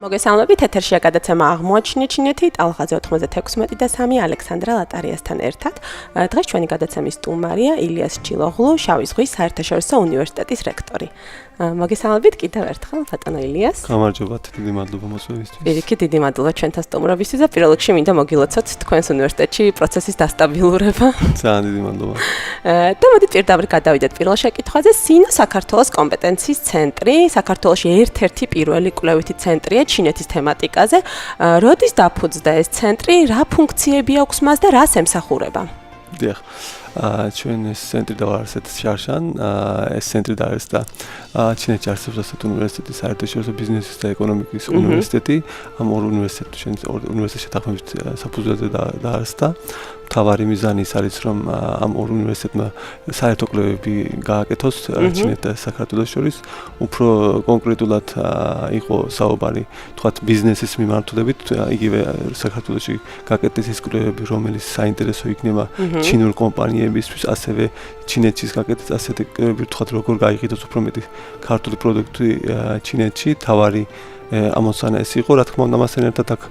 მოგესალმებით, ეთერშია გადაცემა აღმოაჩინე ჩინეთი, ტალღაზე 96 და 3 ალექსანდრა ლატარიასთან ერთად. დღეს ჩვენი გადაცემის სტუმარია ილიას ჩილოღლუ, შავი ზღვის საერთაშორისო უნივერსიტეტის რექტორი. მოგესალმებით კიდევ ერთხელ, ბატონო ილიას. გამარჯობათ, დიდი მადლობა მოსვევისთვის. პირიქით, დიდი მადლობა ჩვენთან სტუმრობისთვის და პირველ რიგში მინდა მოგილოცოთ თქვენს უნივერსიტეტში პროცესის დასტაბილურება. ძალიან დიდი მადლობა. და მოდით პირდაპირ გადავიდეთ პირველ შეკითხვაზე. სინო საქართველოს კომპეტენციის ცენტრი, საქართველოში ერთ-ერთი პირველი კვლევითი ცენტრია ჩინეთის თემატიკაზე. როდის დაფუძნდა ეს ცენტრი, რა ფუნქციები აქვს მას და რას ემსახურება? დიახ. ჩვენ ეს ცენტრი დავაარსეთ შარშან, ეს ცენტრი დაარსდა ჩინეთში არსებობს ასეთი უნივერსიტეტი, საერთაშორისო ბიზნესის და ეკონომიკის უნივერსიტეტი. ამ ორ უნივერსიტეტს ჩვენ უნივერსიტეტის შეთანხმებით საფუძველზე დაარსდა. მთავარი მიზანი ის არის, რომ ამ ორ უნივერსიტეტმა საერთო კვლევები გააკეთოს ჩინეთს და საქართველოს შორის. უფრო კონკრეტულად იყო საუბარი თქვათ ბიზნესის მიმართულებით, იგივე საქართველოში გააკეთეს ის კვლევები, რომელიც საინტერესო იქნება ჩინურ კომპანიებისთვის, ასევე ჩინეთის გააკეთეს ასეთი კვლევები, თქვათ როგორ გაიყიდოს უფრო მეტი ქართული პროდუქტი ჩინეთში, თავარი ამოცანა ეს იყო, რა თქმა უნდა, ამასთან ერთად აქ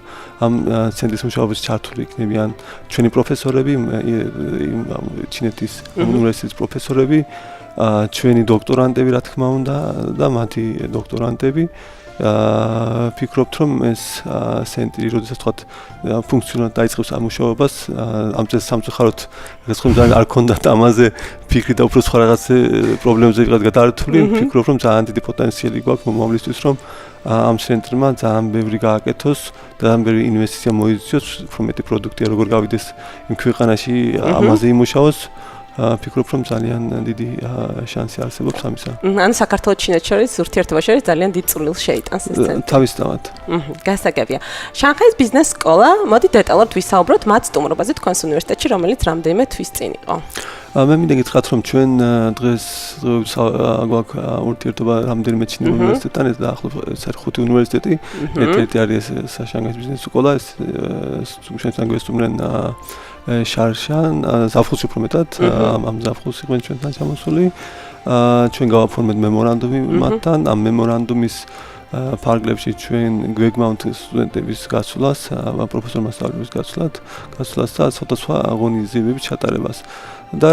ამ ცენტრის მუშაობაში ჩართული იქნებიან ჩვენი პროფესორები, ჩინეთის უნივერსიტეტის პროფესორები, ჩვენი დოქტორანტები, რა თქმა უნდა, და მათი დოქტორანტები. ფიქრობთ, რომ ეს ცენტრი, როდესაც თქვათ ფუნქციონალურად დაიწყებს ამ მუშაობას, ამ წელს სამწუხაროდ ძალიან არ ქონდათ ამაზე ფიქრი და უფრო სხვა რაღაც პრობლემებზე ვიყავით გადაართული. ფიქრობ, რომ ძალიან დიდი პოტენციალი გვაქვს მომავლისთვის, რომ ამ ცენტრმა ძალიან ბევრი გააკეთოს და ძალიან ბევრი ინვესტიცია მოიწვიოს, უფრო მეტი პროდუქტია როგორ გავიდეს იმ ქვეყანაში, ამაზე იმუშაოს. ფიქრობ, რომ ძალიან დიდი შანსი არსებობს ამისა. ანუ საქართველოს ჩინეთს შორის ურთიერთობა შორის ძალიან დიდ წვლილს შეიტანს ეს ცენტრი. თავისთავად. გასაგებია. შანხაის ბიზნეს სკოლა, მოდი დეტალურად ვისაუბროთ მათ სტუმრობაზე თქვენს უნივერსიტეტში, რომელიც რამდენიმე თვის წინ იყო. მე მინდა გითხრათ, რომ ჩვენ დღეს გვაქვს ურთიერთობა რამდენიმე ჩინურ უნივერსიტეტთან, ეს დაახლოებით 5 უნივერსიტეტი. ერთ-ერთი არის შანხაის ბიზნეს სკოლა, ეს ჩვენთან გვესტუმრენ შარშან, ზაფხულში უფრო მეტად, ამ ზაფხულში იყვნენ ჩვენთან ჩამოსული. ჩვენ გავაფორმეთ მემორანდუმი მათთან, ამ მემორანდუმის ფარგლებში ჩვენ გვეგმავთ სტუდენტების გასვლას, პროფესორ მასწავლებლების გასვლას და სხვადასხვა აღონიზებების ჩატარებას. და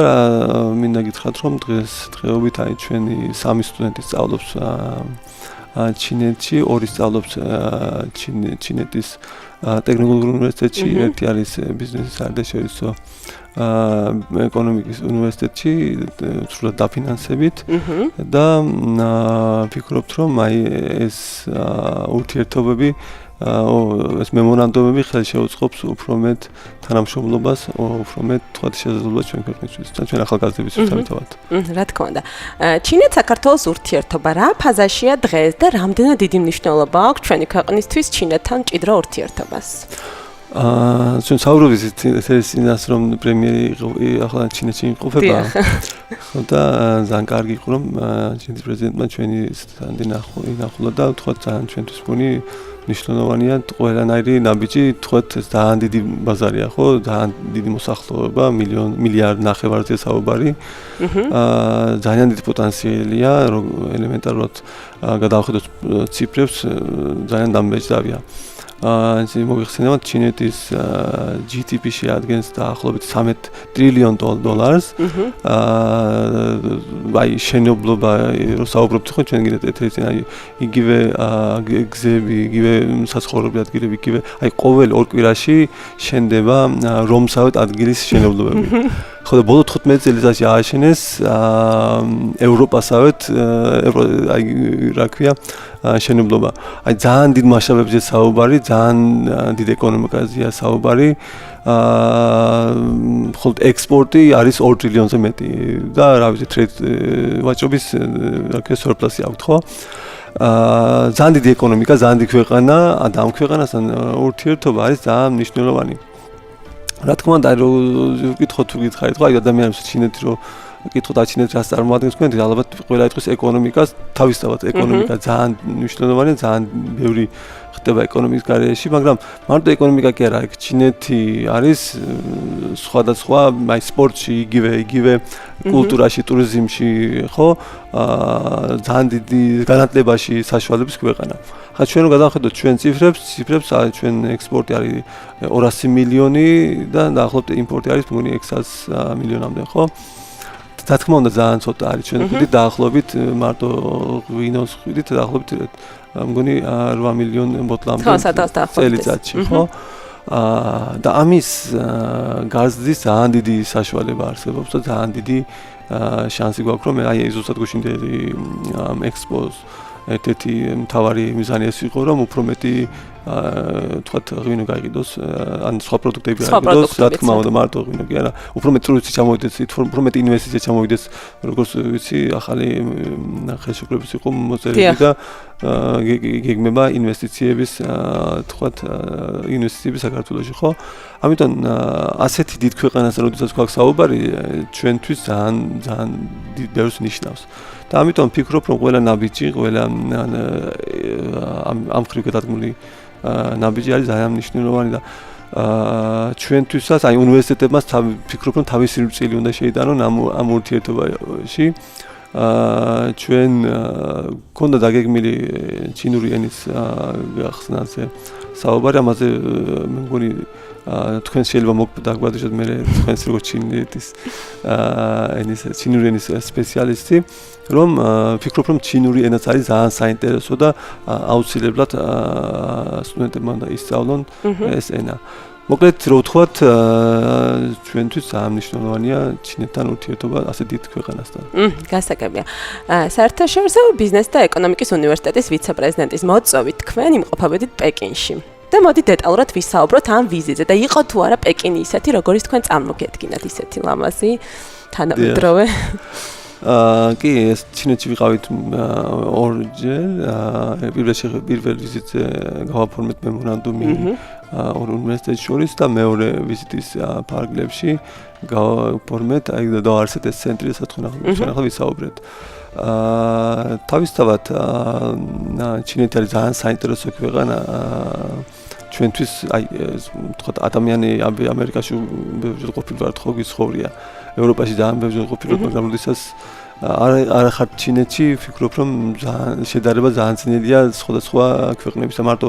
მინდა გითხრათ, რომ დღეობით აი ჩვენი 3 სტუდენტი სწავლობს ჩინეთში, 2 სწავლობს ჩინეთის ტექნოლოგიურ უნივერსიტეტში, ერთი არის ბიზნესის საერთაშორისო ეკონომიკის უნივერსიტეტში, სრულად დაფინანსებით და ფიქრობთ, რომ აი ეს ურთიერთობები ეს მემორანდუმები ხელ შეუწყობს უფრო მეტ თანამშრომლობას, უფრო მეტ თქვათ შესაძლებლობას ჩვენ ქვეყნისთვის და ჩვენ ახალგაზრდებისთვის თავისთავად. რა თქმა უნდა. ჩინეთ-საქართველოს ურთიერთობა რა ფაზაშია დღეს და რამდენად დიდი მნიშვნელობა აქვს ჩვენი ქვეყნისთვის ჩინეთთან მჭიდრო ურთიერთობას? ჩვენ საუბრობთ ეს ინას რომ პრემიერი ახლა ჩინეთში იმყოფება. ხო და ძალიან კარგი იყო რომ ჩინეთის პრეზიდენტმა ჩვენი სტანდი ნახულა და თქვათ ძალიან ჩვენთვის მგონი ნიშნულოვანია ყველანაირი ნაბიჯი, თქვათ ეს ძალიან დიდი ბაზარია, ხო? ძალიან დიდი მოსახლეობა, მილიარდ ნახევარზე საუბარი. ძალიან დიდი პოტენციალია, ელემენტარულად გადავხედოთ ციფრებს, ძალიან დამბეჭდავია. მოგეხსენებათ, ჩინეთის GDP შეადგენს დაახლოებით $13 ტრილიონ. აი შენებლობა, რო საუბრობთ ხო ჩვენ გინდათ ეთერში, აი იგივე გზები, იგივე საცხოვრებელი ადგილები, იგივე აი ყოველ 2 კვირაში შენდება რომსავეთ ადგილის შენებლობები. ხო და ბოლო 15 წელიწადში ააშენეს ევროპასავეთ, აი რა ქვია, შენებლობა. აი ძალიან დიდ მასშტაბებზე საუბარი, ძალიან დიდ ეკონომიკაზეა საუბარი. ხოლო ექსპორტი არის 2 ტრილიონზე მეტი და რა ვიცი, ვაჭრობის რა ქვია, სურპლუსი აქვს, ხო? ძალიან დიდი ეკონომიკა, ძალიან დიდი ქვეყანა, და ამ ქვეყანასთან ურთიერთობა არის ძალიან მნიშვნელოვანი. რა თქმა უნდა, რო ვკითხოთ თუ გითხარით, ხო, აი ადამიანებს ჩინეთი რო კითხოთ აჩინეთ რას წარმოადგენს თქვენ ალბათ ყველა ეთქვის ეკონომიკას თავისთავად ეკონომიკა ძალიან მნიშვნელოვანია ძალიან ბევრი ხდება ეკონომიკის გარეშე მაგრამ მარტო ეკონომიკა კი არა ჩინეთი არის სხვადასხვა აი სპორტში იგივე კულტურაში ტურიზმში ხო ძალიან დიდი განათლებაში საშუალების ქვეყანა ხა ჩვენ რო გადავხედოთ ჩვენ ციფრებს ჩვენ ექსპორტი არის 200 მილიონი და დაახლოებით იმპორტი არის მგონი 600 მილიონამდე ხო რა თქმა უნდა ძალიან ცოტა არის ჩვენ ხვდით დაახლოებით მარტო ღვინოს ხვდით დაახლოებით მგონი 8 მილიონ ბოთლამდე წელიწადში ხო და ამის გაზრდის ძალიან დიდი საშუალება არსებობს და ძალიან დიდი შანსი გვაქვს რომ აი ზუსტად გუშინდელი ექსპოს ერთ-ერთი მთავარი მიზანი ეს იყო რომ უფრო მეტი თქვათ ღვინო გაიყიდოს ან სხვა პროდუქტები გაიყიდოს რა თქმა უნდა მარტო ღვინო კი არა უფრო მეტი ტურისტი ჩამოვიდეს უფრო მეტი ინვესტიცია ჩამოვიდეს როგორც ვიცი ახალი ხელშეკრულების იყო მოწერილი და გეგმება ინვესტიციების თქვათ ინვესტიციები საქართველოში ხო ამიტომ ასეთი დიდ ქვეყანასთან როდესაც გვაქვს საუბარი ჩვენთვის ძალიან დიდ ბევრს ნიშნავს და ამიტომ ვფიქრობ რომ ყველა ნაბიჯი ყველა ამ ხრივ გადადგმული ნაბიჯი არის ძალიან მნიშვნელოვანი და ჩვენთვისაც აი უნივერსიტეტებმა ვფიქრობ რომ თავისი წილი უნდა შეიტანონ ამ ურთიერთობაში ჩვენ გქონდა დაგეგმილი ჩინური ენის გახსნაზე საუბარი ამაზე მე მგონი თქვენ შეიძლება დაგვადეშოთ მე თქვენს როგორც ჩინეთის ენის ჩინური ენის სპეციალისტი რომ ვფიქრობ რომ ჩინური ენაც არის ძალიან საინტერესო და აუცილებლად სტუდენტებმა უნდა ისწავლონ ეს ენა. მოკლედ რო ვთქვათ ჩვენთვის ძალიან მნიშვნელოვანია ჩინეთთან ურთიერთობა ასე დიდ ქვეყანასთან. გასაგებია. საერთაშორისო ბიზნეს და ეკონომიკის უნივერსიტეტის ვიცე-პრეზიდენტის მოწვევით თქვენ იმყოფებოდით პეკინში. და მოდი დეტალურად ვისაუბროთ ამ ვიზიტზე და იყო თუ არა პეკინი ისეთი როგორც თქვენ წარმოგედგინათ ისეთი ლამაზი თანამედროვე კი ეს ჩინეთში ვიყავით ორჯერ პირველ ვიზიტზე გავაფორმეთ მემორანდუმი ორ უნივერსიტეტს შორის და მეორე ვიზიტის ფარგლებში გავაფორმეთ აი დაარსეთ ეს ცენტრი სათხენ ახლა ვისაუბრეთ თავისთავად ჩინეთი არის ძალიან საინტერესო ქვეყანა ჩვენთვის აი ვთქვათ ადამიანი ამერიკაში ბევრჯერ ყოფილვართ ხო გიცხოვრია ევროპაში ძალიან ბევრჯერ ყოფილვართ მაგრამ როდესაც არ ხარ ჩინეთში ვფიქრობ რომ შედარება ძალიან ძნელია სხვადასხვა ქვეყნებისა მარტო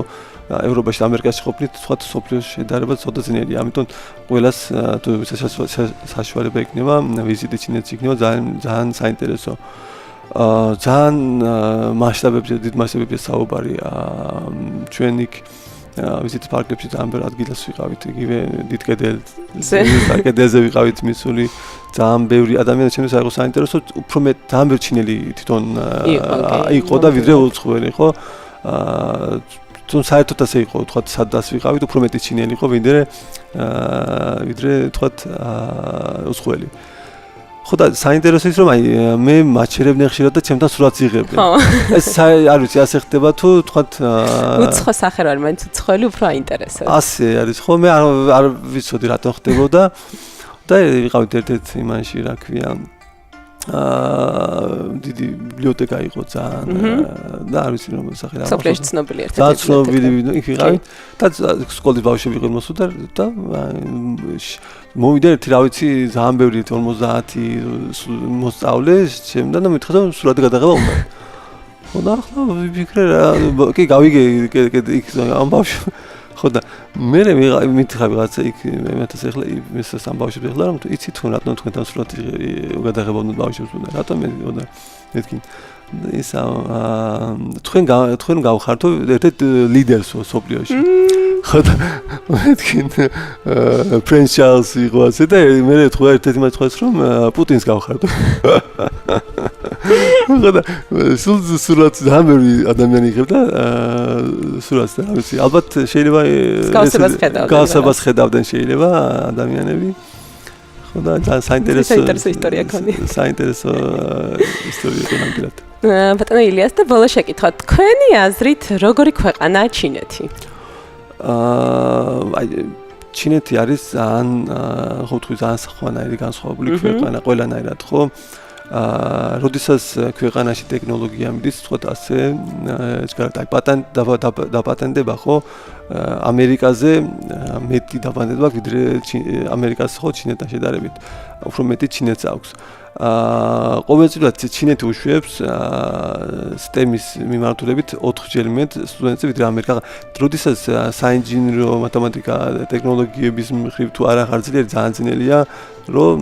ევროპაში და ამერიკაში ყოფნით სხვა სოფლიოში შედარება ცოტა ძნელია ამიტომ ყველას თუ საშუალება იქნება ვიზიტი ჩინეთში იქნება ძალიან საინტერესო ძალიან მასშტაბებზე დიდ მასშტაბებზე საუბარი ჩვენ იქ ვიზიტ პარკებში ძალიან ბევრ ადგილას ვიყავით იგივე დიდ კედელზე ვიყავით მისული ძალიან ბევრი ადამიანი ჩემთვის აიღო საინტერესო უფრო მეტ ძალიან ბევრი ჩინელი თვითონ იყო და ვიდრე უცხოელი ხო თუმცა საერთოდ ასე იყო თქვა სადაც ვიყავით უფრო მეტი ჩინელი იყო ვიდრე თქვა უცხოელი ხო და საინტერესო ის რომ აი მე მაჩერებდნენ ხშირად და ჩემთან სურათს იღებდნენ. ეს არ ვიცი ასე ხდება თუ თქვათ უცხო სახერავი მაინც უცხოელი უფრო აინტერესებს. ასე არის ხო მე არ ვიცოდი რატომ ხდებოდა და ვიყავით ერთ-ერთ იმანში რა ქვია დიდი ბიბლიოთეკა იყო ძალიან და არ ვიცი რომ სახერავი. სოფლიოში ცნობილი ერთ-ერთი ძალიან ცნობილი იქ ვიყავით და სკოლის ბავშვები იყვნენ მოსულდა და მოვიდა ერთი რა ვიცი ძალიან ბევრი 50 მოსწავლე შემდა და მითხრა რომ სურათი გადაღება უნდა. ხო და ახლა ვიფიქრე რა კი გავიგე იქ ამ ბავშვი ხო და მე მითხრა ვიღაცა იქ მეათას ახლა ეს ამ ბავშვებს ახლა რომ იცით თუ რატომ თქვენთან სურათი გადაღება უნდა ბავშვებს უნდა რატომ მე მეთქინ ის თქვენ გავხართო ერთ-ერთ ლიდერსო სოფლიოში ხო და მეთქინ პრინც ჩარლზ იყო ასე და მე თქვა ერთ-ერთი მათ თქვას რომ პუტინს გავხართო ხო და სურათს ძალიან ბევრი ადამიანი იღებდა სურათს და რა ვიცი ალბათ შეიძლება გასაბას ხედავდნენ შეიძლება ადამიანები ხო და ძალიან საინტერესო ისტორია ქონია საინტერესო ისტორია ქონია ბატონო ილიას და ბოლოს შეკითხვა თქვენი აზრით როგორი ქვეყანაა ჩინეთი? აი ჩინეთი არის ძალიან ხო ვთქვი ძალიან სხვანაირი განსხვავებული ქვეყანა ყველანაირად ხო როდესაც ქვეყანაში ტექნოლოგია მიდის თქვათ ასე ჯგარად დაპატენდება ხო ამერიკაზე მეტი დაპატენდება ვიდრე ამერიკას ხო ჩინეთთან შედარებით უფრო მეტი ჩინეთს აქვს ყოველწლიურად ჩინეთი უშვებს STEM-ის მიმართულებით 4-ჯერ მეტ სტუდენტებს ვიდრე ამერიკა. როდესაც საინჟინრო მათემატიკა ტექნოლოგიების მხრივ თუ არ ახარძლია ძალიან ძნელია რომ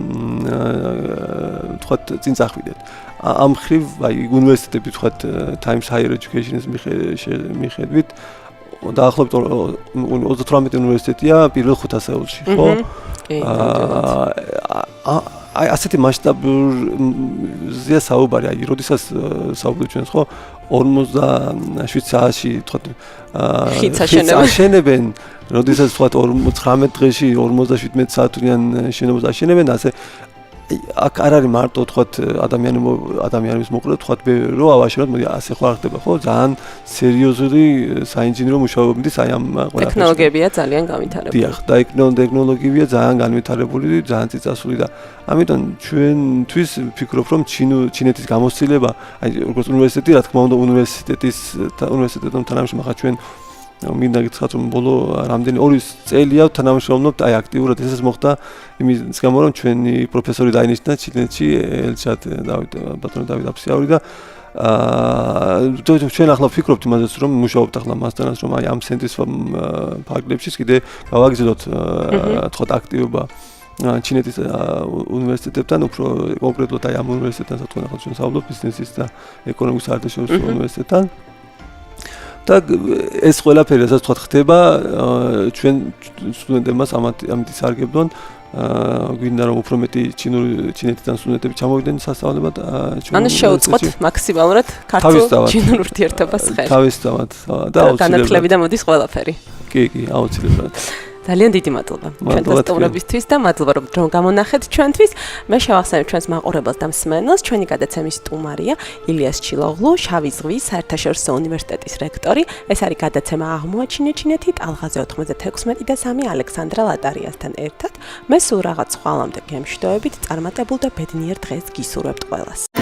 თქვათ წინ წახვიდეთ. ამ მხრივ აი უნივერსიტეტები თქვათ Times Higher Education-ის მიხედვით დაახლოებით 38 უნივერსიტეტია პირველ 500-ში, ხო? აი ასეთი მასშტაბურზეა საუბარი, აი როდესაც საუბრობთ ჩვენს ხო 47 საათში თქვათ ხიდს აშენებენ, როდესაც თქვათ 19 დღეში 57 საათიან შენობას აშენებენ, ასე აქ არ არის მარტო თქვათ ადამიანების მოყრა თქვათ რო ავაშენოთ, მოდი ასე ხო არ ხდება ხო? ძალიან სერიოზული საინჟინრო მუშაობა მიდის აი ამ ყველა ტექნოლოგიებია ძალიან განვითარებული. დიახ, და ტექნოლოგიებია ძალიან განვითარებული, ძალიან წიწასული და ამიტომ ჩვენთვის ვფიქრობ რომ ჩინეთის გამოცდილება, აი როგორც უნივერსიტეტი, რა თქმა უნდა უნივერსიტეტთან თანამშრომლობთ, ახლა ჩვენ მინდა გითხრათ რომ ბოლო რამდენი 2 წელია თანამშრომლობთ აი აქტიურად ესეც მოხდა იმის გამო რომ ჩვენი პროფესორი დაინიშნა ჩინეთში ელჩად ბატონო დავით აფსიაური და ჩვენ ახლა ვფიქრობთ იმაზეც რომ მუშაობთ ახლა მასთანაც რომ აი ამ ცენტრის ფარგლებშიც კიდე გავაგრძელოთ თქვათ აქტივობა ჩინეთის უნივერსიტეტებთან უფრო კონკრეტულად აი ამ უნივერსიტეტთან თქვენ ახლა ჩვენ საუბრობთ ბიზნესის და ეკონომიკის საერთაშორისო უნივერსიტეტთან და ეს ყველაფერი რასაც თქვათ ხდება ჩვენ სტუდენტებმაც ამით ისარგებლონ გვინდა რომ უფრო მეტი ჩინეთიდან სტუდენტები ჩამოვიდნენ სასწავლებად ანუ შევუწყოთ მაქსიმალურად ქართულ ჩინურ ურთიერთობას ხელი თავისთავად და აუცილებლად განათლებიდან მოდის ყველაფერი კი აუცილებლად ძალიან დიდი მადლობა ჩვენთან სტუმრობისთვის და მადლობა რომ გამონახეთ ჩვენთვის. მე შევახსენებ ჩვენს მაყურებელს და მსმენელს ჩვენი გადაცემის სტუმარია ილიას ჩილოღლუ, შავი ზღვის საერთაშორისო უნივერსიტეტის რექტორი. ეს არის გადაცემა აღმოაჩინე ჩინეთი ტალღაზე 96 და 3 ალექსანდრა ლატარიასთან ერთად. მე სულ რაღაც ხვალამდე გემშვიდობებით წარმატებულ და ბედნიერ დღეს გისურვებთ ყველას.